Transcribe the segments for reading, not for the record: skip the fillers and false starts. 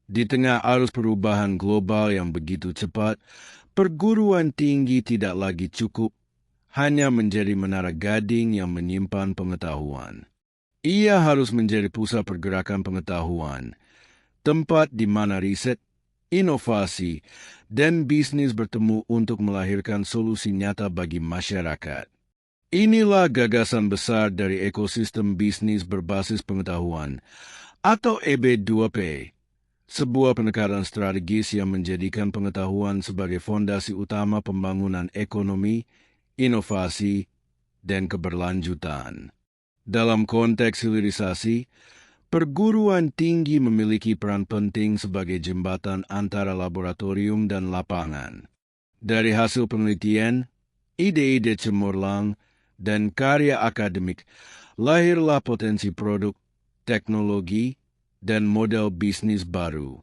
Di tengah arus perubahan global yang begitu cepat, perguruan tinggi tidak lagi cukup hanya menjadi menara gading yang menyimpan pengetahuan. Ia harus menjadi pusat pergerakan pengetahuan, tempat di mana riset, inovasi, dan bisnis bertemu untuk melahirkan solusi nyata bagi masyarakat. Inilah gagasan besar dari ekosistem bisnis berbasis pengetahuan, atau EB2P, sebuah pendekatan strategis yang menjadikan pengetahuan sebagai fondasi utama pembangunan ekonomi, inovasi, dan keberlanjutan. Dalam konteks hilirisasi, perguruan tinggi memiliki peran penting sebagai jembatan antara laboratorium dan lapangan. Dari hasil penelitian, ide-ide cemerlang, dan karya akademik, lahirlah potensi produk, teknologi, dan model bisnis baru.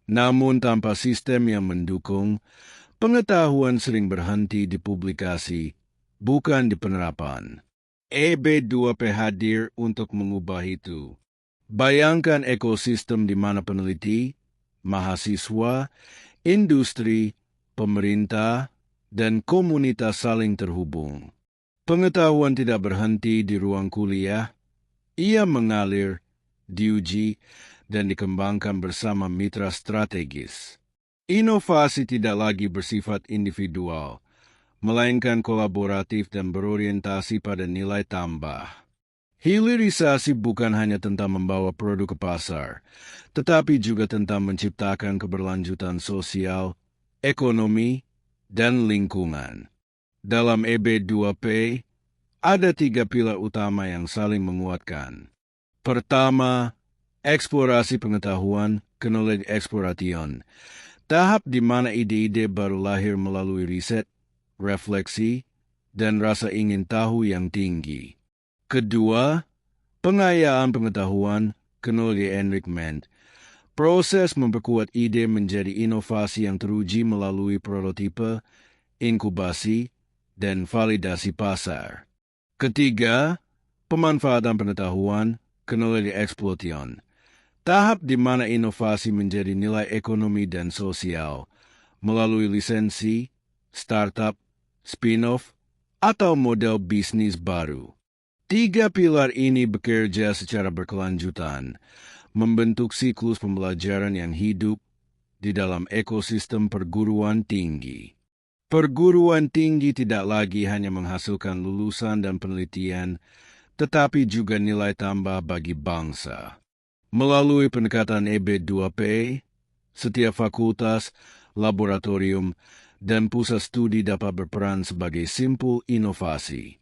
Namun tanpa sistem yang mendukung, pengetahuan sering berhenti di publikasi, bukan di penerapan. EB2P hadir untuk mengubah itu. Bayangkan ekosistem di mana peneliti, mahasiswa, industri, pemerintah, dan komunitas saling terhubung. Pengetahuan tidak berhenti di ruang kuliah, ia mengalir, diuji, dan dikembangkan bersama mitra strategis. Inovasi tidak lagi bersifat individual, melainkan kolaboratif dan berorientasi pada nilai tambah. Hilirisasi bukan hanya tentang membawa produk ke pasar, tetapi juga tentang menciptakan keberlanjutan sosial, ekonomi, dan lingkungan. Dalam EB2P, ada 3 pilar utama yang saling menguatkan. Pertama, eksplorasi pengetahuan, knowledge exploration, tahap di mana ide-ide baru lahir melalui riset, refleksi, dan rasa ingin tahu yang tinggi. Kedua, pengayaan pengetahuan, knowledge enrichment, proses memperkuat ide menjadi inovasi yang teruji melalui prototipe, inkubasi, dan validasi pasar. Ketiga, pemanfaatan pengetahuan, knowledge exploitation, tahap di mana inovasi menjadi nilai ekonomi dan sosial, melalui lisensi, startup, spin-off, atau model bisnis baru. 3 pilar ini bekerja secara berkelanjutan, membentuk siklus pembelajaran yang hidup di dalam ekosistem perguruan tinggi. Perguruan tinggi tidak lagi hanya menghasilkan lulusan dan penelitian, tetapi juga nilai tambah bagi bangsa. Melalui pendekatan EB2P, setiap fakultas, laboratorium, dan pusat studi dapat berperan sebagai simpul inovasi.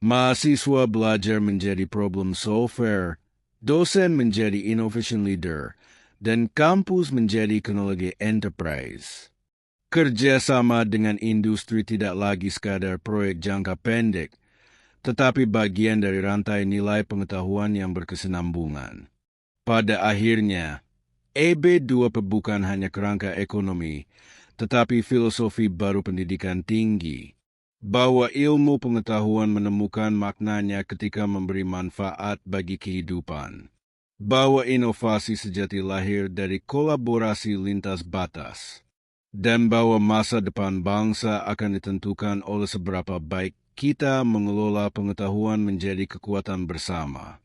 Mahasiswa belajar menjadi problem solver, dosen menjadi innovation leader, dan kampus menjadi teknologi enterprise. Kerjasama dengan industri tidak lagi sekadar proyek jangka pendek, tetapi bagian dari rantai nilai pengetahuan yang berkesinambungan. Pada akhirnya, EB2P bukan hanya kerangka ekonomi, tetapi filosofi baru pendidikan tinggi, bahwa ilmu pengetahuan menemukan maknanya ketika memberi manfaat bagi kehidupan, bahwa inovasi sejati lahir dari kolaborasi lintas batas, dan bahwa masa depan bangsa akan ditentukan oleh seberapa baik kita mengelola pengetahuan menjadi kekuatan bersama.